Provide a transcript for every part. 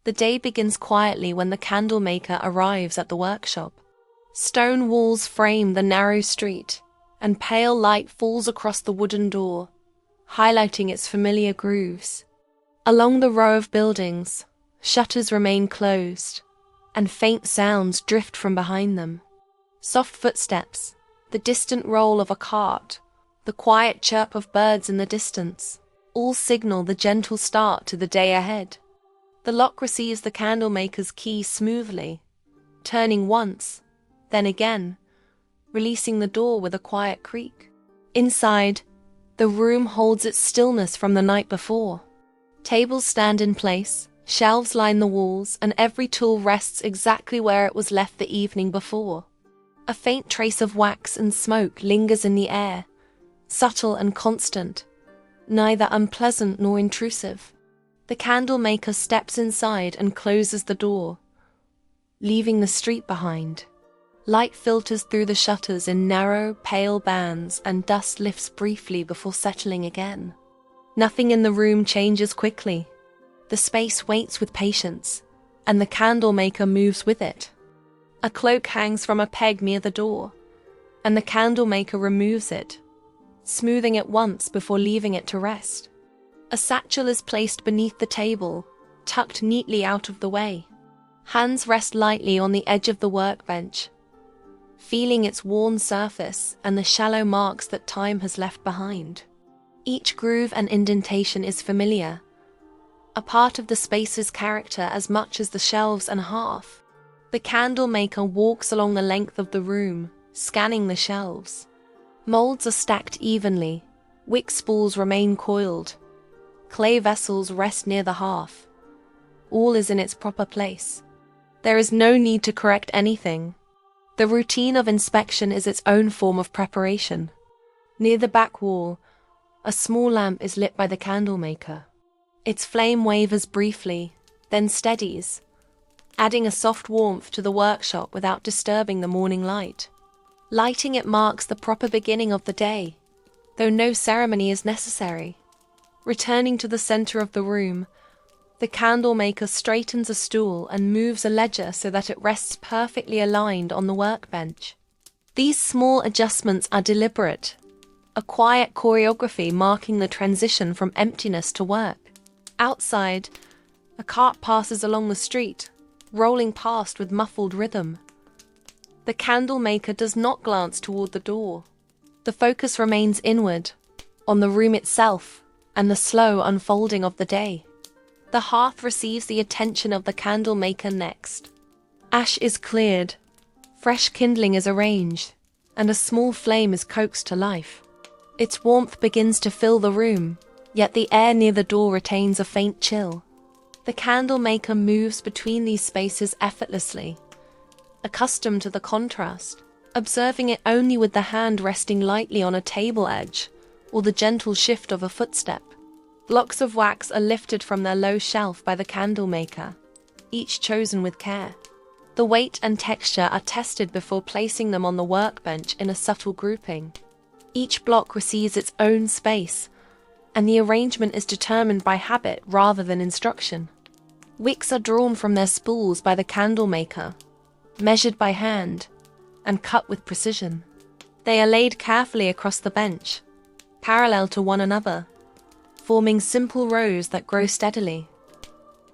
The day begins quietly when the candle maker arrives at the workshop. Stone walls frame the narrow street, and pale light falls across the wooden door, highlighting its familiar grooves. Along the row of buildings, shutters remain closed, and faint sounds drift from behind them. Soft footsteps, the distant roll of a cart, the quiet chirp of birds in the distance, all signal the gentle start to the day ahead. The lock receives the candlemaker's key smoothly, turning once, then again, releasing the door with a quiet creak. Inside, the room holds its stillness from the night before. Tables stand in place, shelves line the walls, and every tool rests exactly where it was left the evening before. A faint trace of wax and smoke lingers in the air, subtle and constant, neither unpleasant nor intrusive. The candle maker steps inside and closes the door, leaving the street behind. Light filters through the shutters in narrow, pale bands, and dust lifts briefly before settling again. Nothing in the room changes quickly. The space waits with patience, and the candle maker moves with it. A cloak hangs from a peg near the door, and the candle maker removes it, smoothing it once before leaving it to rest. A satchel is placed beneath the table, tucked neatly out of the way. Hands rest lightly on the edge of the workbench, feeling its worn surface and the shallow marks that time has left behind. Each groove and indentation is familiar, a part of the space's character as much as the shelves and hearth. The candle maker walks along the length of the room, scanning the shelves. Molds are stacked evenly, wick spools remain coiled, clay vessels rest near the hearth. All is in its proper place. There is no need to correct anything. The routine of inspection is its own form of preparation. Near the back wall, a small lamp is lit by the candle maker. Its flame wavers briefly, then steadies, adding a soft warmth to the workshop without disturbing the morning light. Lighting it marks the proper beginning of the day, though no ceremony is necessary. Returning to the center of the room, the candle maker straightens a stool and moves a ledger so that it rests perfectly aligned on the workbench. These small adjustments are deliberate, a quiet choreography marking the transition from emptiness to work. Outside, a cart passes along the street, rolling past with muffled rhythm. The candle maker does not glance toward the door. The focus remains inward, on the room itself and the slow unfolding of the day. The hearth receives the attention of the candle maker next. Ash is cleared, fresh kindling is arranged, and a small flame is coaxed to life. Its warmth begins to fill the room, yet the air near the door retains a faint chill. The candle maker moves between these spaces effortlessly, accustomed to the contrast, observing it only with the hand resting lightly on a table edge or the gentle shift of a footstep. Blocks of wax are lifted from their low shelf by the candle maker, each chosen with care. The weight and texture are tested before placing them on the workbench in a subtle grouping. Each block receives its own space, and the arrangement is determined by habit rather than instruction. Wicks are drawn from their spools by the candle maker, measured by hand, and cut with precision. They are laid carefully across the bench, parallel to one another, forming simple rows that grow steadily.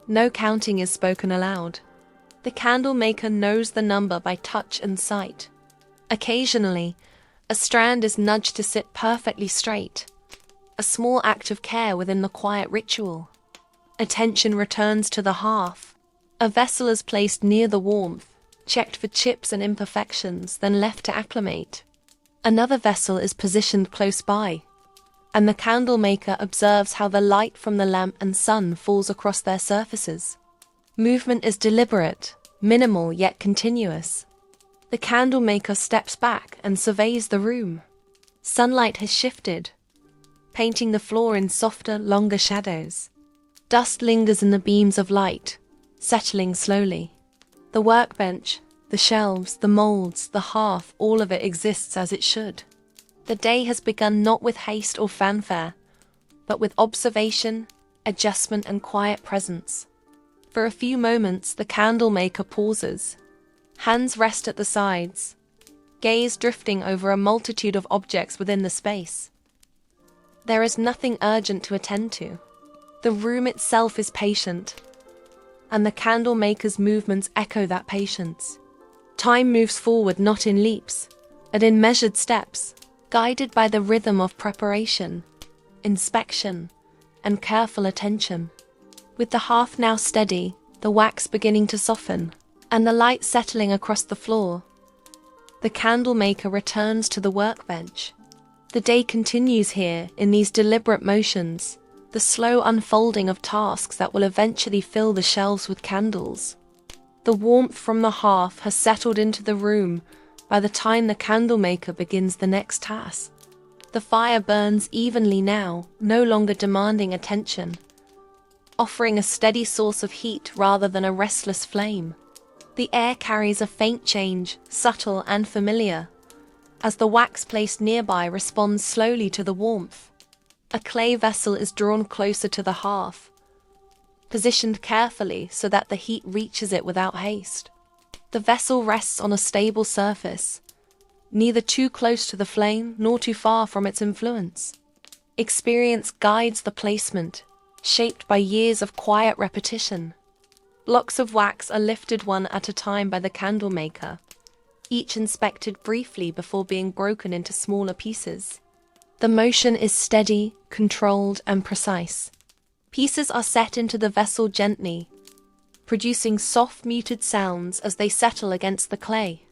No counting is spoken aloud. The candle maker knows the number by touch and sight. Occasionally, a strand is nudged to sit perfectly straight, a small act of care within the quiet ritual. Attention returns to the hearth. A vessel is placed near the warmth, checked for chips and imperfections, then left to acclimate. Another vessel is positioned close by, and the candle maker observes how the light from the lamp and sun falls across their surfaces. Movement is deliberate, minimal yet continuous. The candle maker steps back and surveys the room. Sunlight has shifted, painting the floor in softer, longer shadows. Dust lingers in the beams of light, settling slowly. The workbench, the shelves, the molds, the hearth, all of it exists as it should. The day has begun not with haste or fanfare, but with observation, adjustment, and quiet presence. For a few moments, the candle maker pauses. Hands rest at the sides, gaze drifting over a multitude of objects within the space. There is nothing urgent to attend to. The room itself is patient, and the candle maker's movements echo that patience. Time moves forward not in leaps, but in measured steps, guided by the rhythm of preparation, inspection, and careful attention. With the hearth now steady, the wax beginning to soften, and the light settling across the floor, the candle maker returns to the workbench. The day continues here in these deliberate motions, the slow unfolding of tasks that will eventually fill the shelves with candles. The warmth from the hearth has settled into the room by the time the candle maker begins the next task. The fire burns evenly now, no longer demanding attention, offering a steady source of heat rather than a restless flame. The air carries a faint change, subtle and familiar, as the wax placed nearby responds slowly to the warmth. A clay vessel is drawn closer to the hearth, positioned carefully so that the heat reaches it without haste. The vessel rests on a stable surface, neither too close to the flame nor too far from its influence. Experience guides the placement, shaped by years of quiet repetition. Blocks of wax are lifted one at a time by the candle maker, each inspected briefly before being broken into smaller pieces. The motion is steady, controlled, and precise. Pieces are set into the vessel gently, producing soft, muted sounds as they settle against the clay.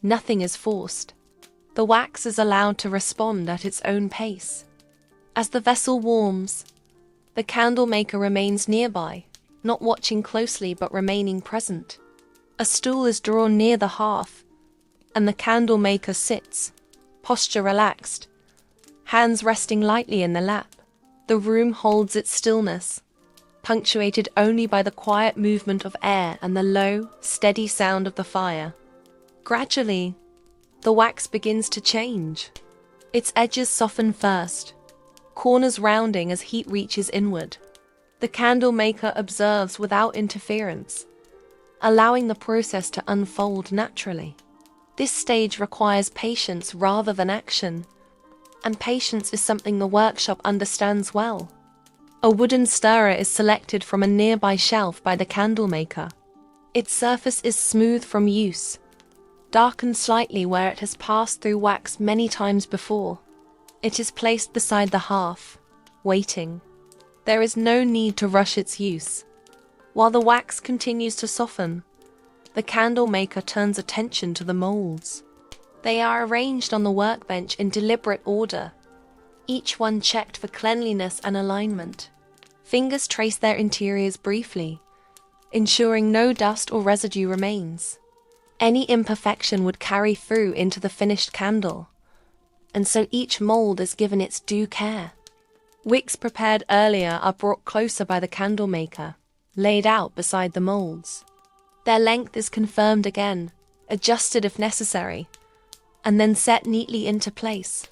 Nothing is forced. The wax is allowed to respond at its own pace. As the vessel warms, the candle maker remains nearby, not watching closely but remaining present. A stool is drawn near the hearth, and the candle maker sits, posture relaxed, hands resting lightly in the lap. The room holds its stillness, punctuated only by the quiet movement of air and the low, steady sound of the fire. Gradually, the wax begins to change. Its edges soften first, corners rounding as heat reaches inward. The candle maker observes without interference, allowing the process to unfold naturally. This stage requires patience rather than action, and patience is something the workshop understands well. A wooden stirrer is selected from a nearby shelf by the candle maker. Its surface is smooth from use, darkened slightly where it has passed through wax many times before. It is placed beside the hearth, waiting. There is no need to rush its use. While the wax continues to soften, the candle maker turns attention to the molds. They are arranged on the workbench in deliberate order, each one checked for cleanliness and alignment. Fingers trace their interiors briefly, ensuring no dust or residue remains. Any imperfection would carry through into the finished candle, and so each mold is given its due care. Wicks prepared earlier are brought closer by the candle maker, laid out beside the molds. Their length is confirmed again, adjusted if necessary, and then set neatly into place.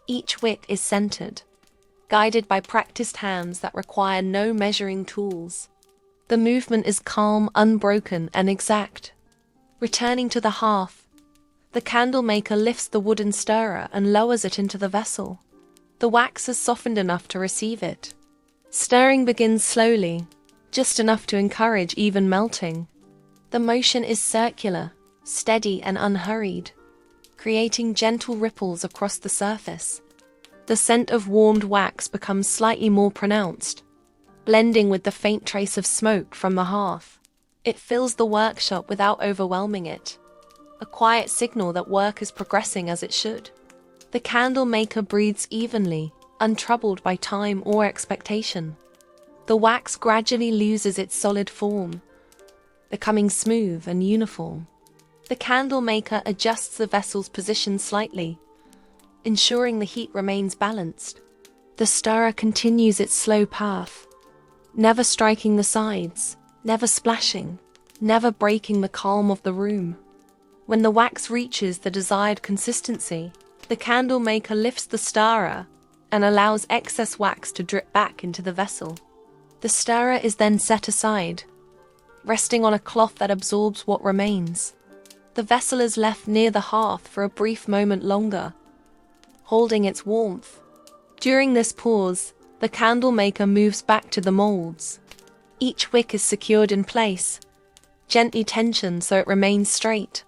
Each wick is centered, guided by practiced hands that require no measuring tools. The movement is calm, unbroken, and exact. Returning to the hearth, the candle maker lifts the wooden stirrer and lowers it into the vessel. The wax has softened enough to receive it. Stirring begins slowly, just enough to encourage even melting. The motion is circular, steady and unhurried, creating gentle ripples across the surface. The scent of warmed wax becomes slightly more pronounced, blending with the faint trace of smoke from the hearth. It fills the workshop without overwhelming it, a quiet signal that work is progressing as it should. The candle maker breathes evenly, untroubled by time or expectation. The wax gradually loses its solid form, becoming smooth and uniform. The candle maker adjusts the vessel's position slightly, ensuring the heat remains balanced. The stirrer continues its slow path, never striking the sides, never splashing, never breaking the calm of the room. When the wax reaches the desired consistency, the candle maker lifts the stirrer and allows excess wax to drip back into the vessel. The stirrer is then set aside, resting on a cloth that absorbs what remains. The vessel is left near the hearth for a brief moment longer, holding its warmth. During this pause, the candle maker moves back to the molds. Each wick is secured in place, gently tensioned so it remains straight.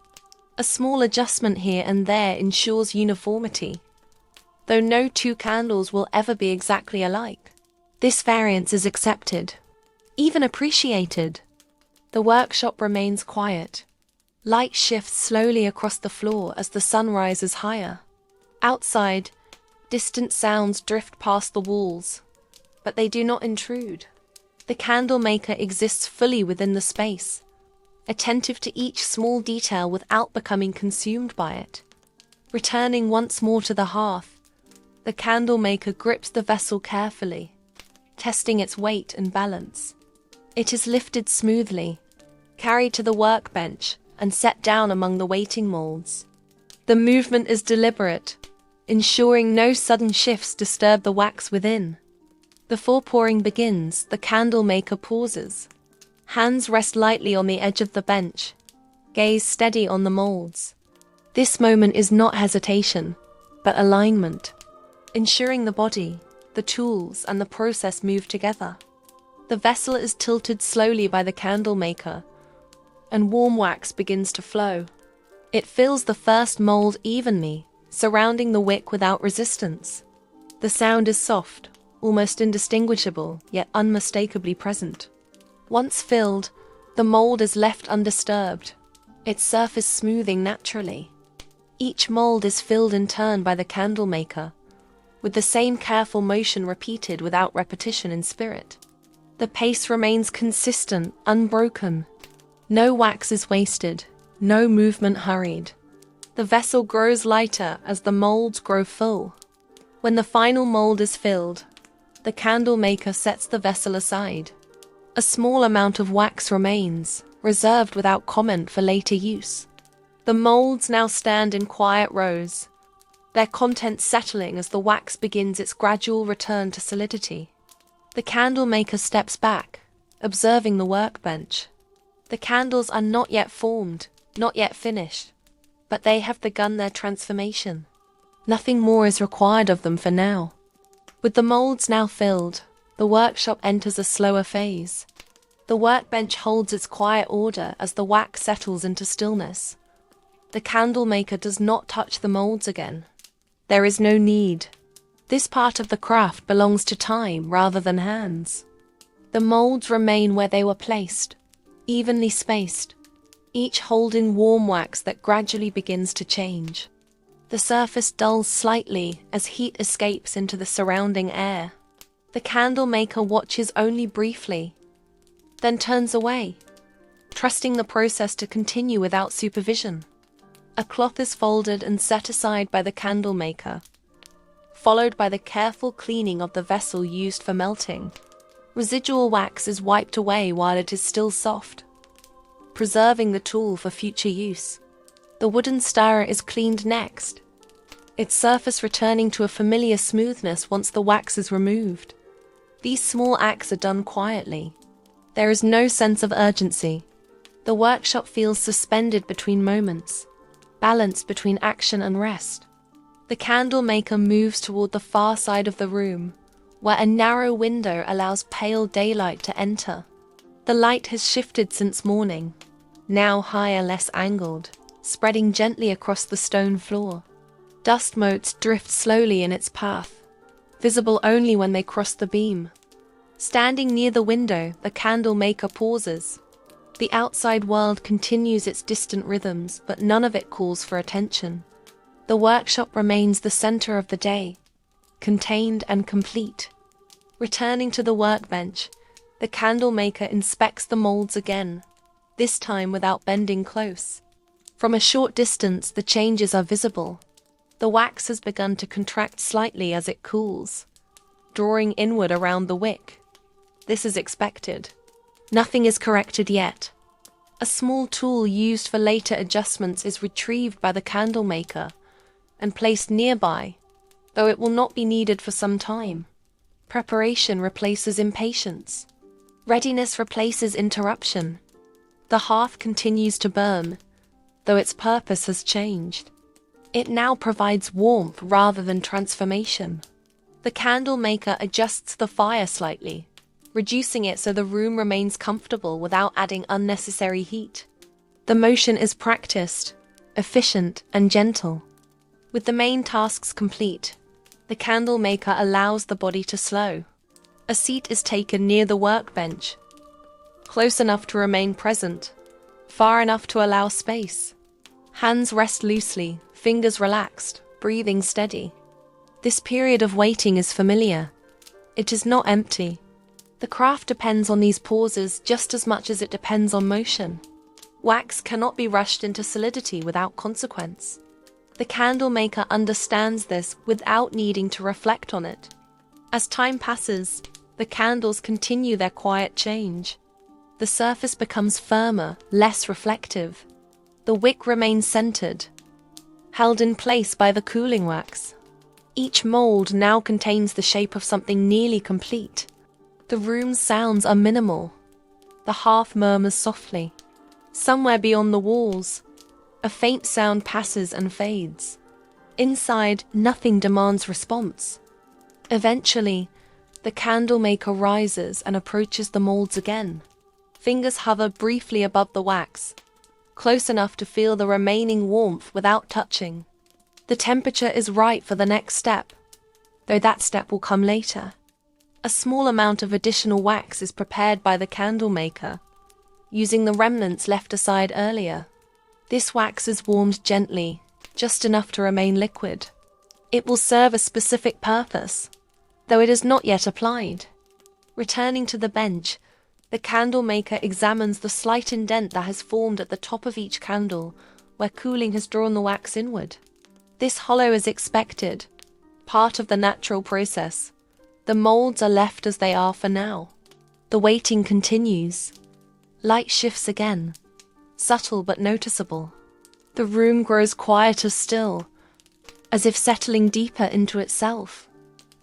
A small adjustment here and there ensures uniformity. Though no two candles will ever be exactly alike, this variance is accepted, even appreciated. The workshop remains quiet. Light shifts slowly across the floor as the sun rises higher. Outside, distant sounds drift past the walls, but they do not intrude. The candle maker exists fully within the space, attentive to each small detail without becoming consumed by it. Returning once more to the hearth, the candle maker grips the vessel carefully, testing its weight and balance. It is lifted smoothly, carried to the workbench, and set down among the waiting molds. The movement is deliberate, ensuring no sudden shifts disturb the wax within. Before pouring begins, the candle maker pauses. Hands rest lightly on the edge of the bench, gaze steady on the molds. This moment is not hesitation, but alignment, ensuring the body, the tools, and the process move together. The vessel is tilted slowly by the candle maker, and warm wax begins to flow. It fills the first mold evenly, surrounding the wick without resistance. The sound is soft, almost indistinguishable, yet unmistakably present. Once filled, the mold is left undisturbed, its surface smoothing naturally. Each mold is filled in turn by the candle maker, with the same careful motion repeated without repetition in spirit. The pace remains consistent, unbroken. No wax is wasted, no movement hurried. The vessel grows lighter as the molds grow full. When the final mold is filled, the candle maker sets the vessel aside. A small amount of wax remains, reserved without comment for later use. The molds now stand in quiet rows, their contents settling as the wax begins its gradual return to solidity. The candle maker steps back, observing the workbench. The candles are not yet formed, not yet finished, but they have begun their transformation. Nothing more is required of them for now. With the molds now filled, the workshop enters a slower phase. The workbench holds its quiet order as the wax settles into stillness. The candle maker does not touch the molds again. There is no need. This part of the craft belongs to time rather than hands. The molds remain where they were placed, evenly spaced, each holding warm wax that gradually begins to change. The surface dulls slightly as heat escapes into the surrounding air. The candle maker watches only briefly, then turns away, trusting the process to continue without supervision. A cloth is folded and set aside by the candle maker, followed by the careful cleaning of the vessel used for melting. Residual wax is wiped away while it is still soft, preserving the tool for future use. The wooden stirrer is cleaned next, its surface returning to a familiar smoothness once the wax is removed. These small acts are done quietly. There is no sense of urgency. The workshop feels suspended between moments, balanced between action and rest. The candle maker moves toward the far side of the room, where a narrow window allows pale daylight to enter. The light has shifted since morning, now higher, less angled, spreading gently across the stone floor. Dust motes drift slowly in its path, visible only when they cross the beam. Standing near the window, the candle maker pauses. The outside world continues its distant rhythms, but none of it calls for attention. The workshop remains the center of the day, contained and complete. Returning to the workbench, the candle maker inspects the molds again, this time without bending close. From a short distance, the changes are visible. The wax has begun to contract slightly as it cools, drawing inward around the wick. This is expected. Nothing is corrected yet. A small tool used for later adjustments is retrieved by the candle maker and placed nearby, though it will not be needed for some time. Preparation replaces impatience. Readiness replaces interruption. The hearth continues to burn, though its purpose has changed. It now provides warmth rather than transformation. The candle maker adjusts the fire slightly, reducing it so the room remains comfortable without adding unnecessary heat. The motion is practiced, efficient, and gentle. With the main tasks complete, the candle maker allows the body to slow. A seat is taken near the workbench, close enough to remain present, far enough to allow space. Hands rest loosely, fingers relaxed, breathing steady. This period of waiting is familiar. It is not empty. The craft depends on these pauses just as much as it depends on motion. Wax cannot be rushed into solidity without consequence. The candle maker understands this without needing to reflect on it. As time passes, the candles continue their quiet change. The surface becomes firmer, less reflective. The wick remains centered, held in place by the cooling wax. Each mold now contains the shape of something nearly complete. The room's sounds are minimal. The hearth murmurs softly. Somewhere beyond the walls, a faint sound passes and fades. Inside, nothing demands response. Eventually, the candle maker rises and approaches the molds again. Fingers hover briefly above the wax, close enough to feel the remaining warmth without touching. The temperature is right for the next step, though that step will come later. A small amount of additional wax is prepared by the candle maker, using the remnants left aside earlier. This wax is warmed gently, just enough to remain liquid. It will serve a specific purpose, though it is not yet applied. Returning to the bench, the candle maker examines the slight indent that has formed at the top of each candle, where cooling has drawn the wax inward. This hollow is expected, part of the natural process. The molds are left as they are for now. The waiting continues. Light shifts again, subtle but noticeable. The room grows quieter still, as if settling deeper into itself.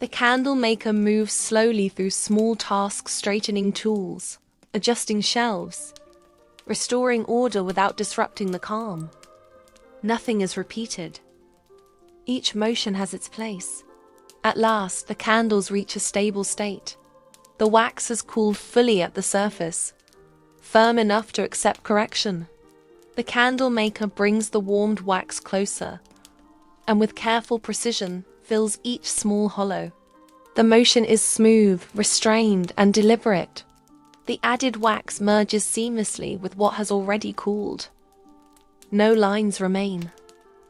The candle maker moves slowly through small tasks, straightening tools, adjusting shelves, restoring order without disrupting the calm. Nothing is repeated. Each motion has its place. At last, the candles reach a stable state. The wax has cooled fully at the surface, firm enough to accept correction. The candle maker brings the warmed wax closer, and with careful precision fills each small hollow. The motion is smooth, restrained, and deliberate. The added wax merges seamlessly with what has already cooled. No lines remain.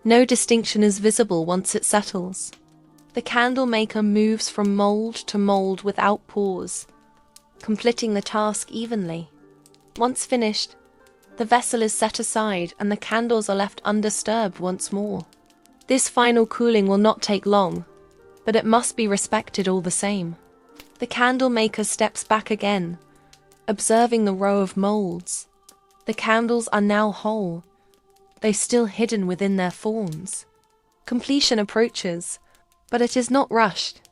No distinction is visible once it settles. The candle maker moves from mold to mold without pause, completing the task evenly. Once finished, the vessel is set aside and the candles are left undisturbed once more. This final cooling will not take long, but it must be respected all the same. The candle maker steps back again, observing the row of molds. The candles are now whole, though still hidden within their forms. Completion approaches, but it is not rushed.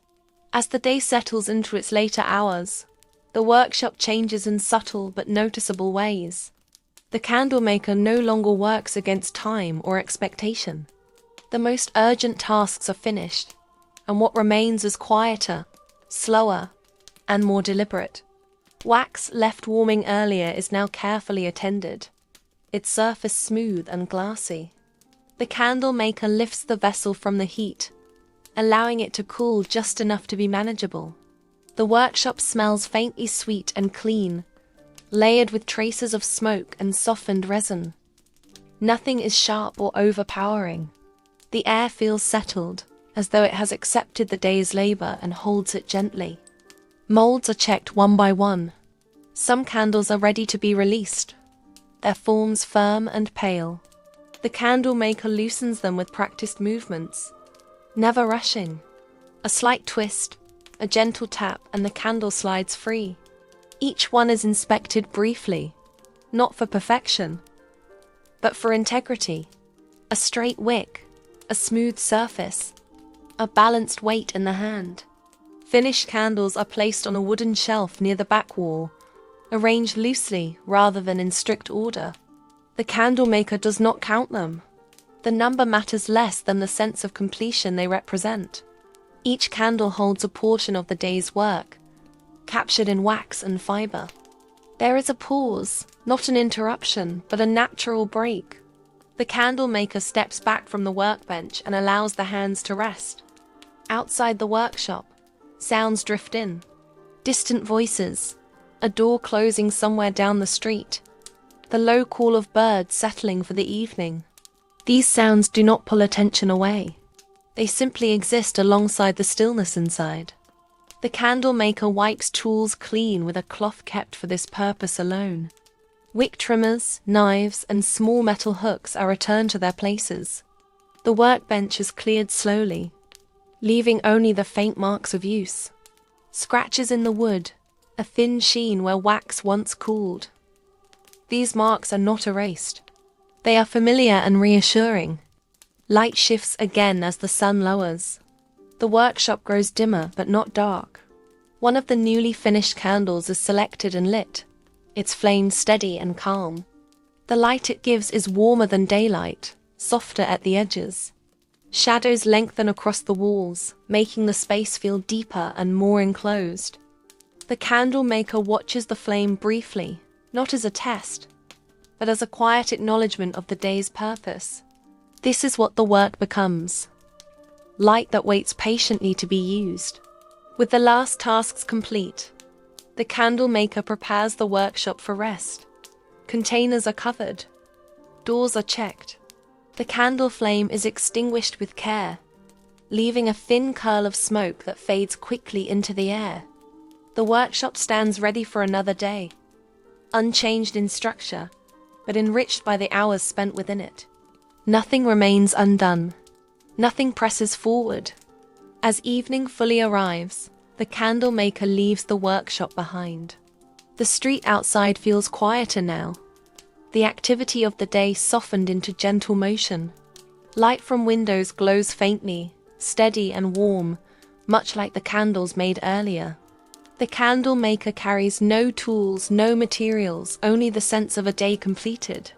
As the day settles into its later hours, the workshop changes in subtle but noticeable ways. The candle maker no longer works against time or expectation. The most urgent tasks are finished, and what remains is quieter, slower, and more deliberate. Wax left warming earlier is now carefully attended, its surface smooth and glassy. The candle maker lifts the vessel from the heat, allowing it to cool just enough to be manageable. The workshop smells faintly sweet and clean, layered with traces of smoke and softened resin. Nothing is sharp or overpowering. The air feels settled, as though it has accepted the day's labor and holds it gently. Molds are checked one by one. Some candles are ready to be released, their forms firm and pale. The candle maker loosens them with practiced movements, never rushing. A slight twist, a gentle tap, and the candle slides free. Each one is inspected briefly, not for perfection, but for integrity. A straight wick, a smooth surface, a balanced weight in the hand. Finished candles are placed on a wooden shelf near the back wall, arranged loosely rather than in strict order. The candle maker does not count them. The number matters less than the sense of completion they represent. Each candle holds a portion of the day's work, captured in wax and fiber. There is a pause, not an interruption, but a natural break. The candle maker steps back from the workbench and allows the hands to rest. Outside the workshop, sounds drift in. Distant voices, a door closing somewhere down the street, the low call of birds settling for the evening. These sounds do not pull attention away. They simply exist alongside the stillness inside. The candle maker wipes tools clean with a cloth kept for this purpose alone. Wick trimmers, knives, and small metal hooks are returned to their places. The workbench is cleared slowly, leaving only the faint marks of use. Scratches in the wood, a thin sheen where wax once cooled. These marks are not erased. They are familiar and reassuring. Light shifts again as the sun lowers. The workshop grows dimmer but not dark. One of the newly finished candles is selected and lit, its flame steady and calm. The light it gives is warmer than daylight, softer at the edges. Shadows lengthen across the walls, making the space feel deeper and more enclosed. The candle maker watches the flame briefly, not as a test, but as a quiet acknowledgement of the day's purpose. This is what the work becomes. Light that waits patiently to be used. With the last tasks complete, the candle maker prepares the workshop for rest. Containers are covered. Doors are checked. The candle flame is extinguished with care, leaving a thin curl of smoke that fades quickly into the air. The workshop stands ready for another day, unchanged in structure, but enriched by the hours spent within it. Nothing remains undone. Nothing presses forward. As evening fully arrives, the candle maker leaves the workshop behind. The street outside feels quieter now. The activity of the day softened into gentle motion. Light from windows glows faintly, steady and warm, much like the candles made earlier. The candle maker carries no tools, no materials, only the sense of a day completed.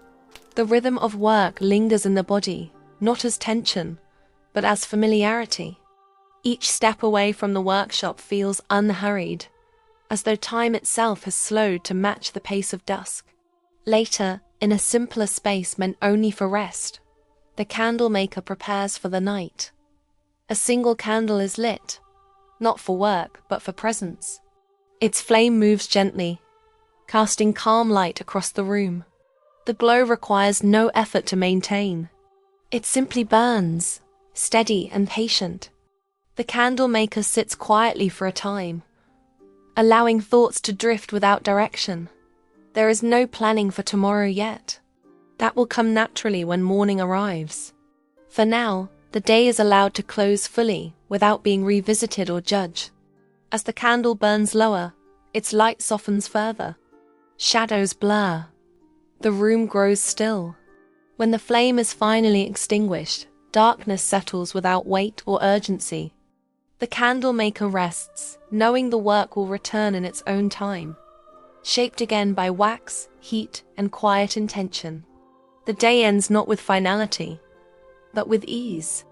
The rhythm of work lingers in the body, not as tension, but as familiarity. Each step away from the workshop feels unhurried, as though time itself has slowed to match the pace of dusk. Later, in a simpler space meant only for rest, the candle maker prepares for the night. A single candle is lit, not for work, but for presence. Its flame moves gently, casting calm light across the room. The glow requires no effort to maintain. It simply burns, steady and patient. The candle maker sits quietly for a time, allowing thoughts to drift without direction. There is no planning for tomorrow yet. That will come naturally when morning arrives. For now, the day is allowed to close fully without being revisited or judged. As the candle burns lower, its light softens further. Shadows blur. The room grows still. When the flame is finally extinguished, darkness settles without weight or urgency. The candle maker rests, knowing the work will return in its own time, shaped again by wax, heat, and quiet intention. The day ends not with finality, but with ease.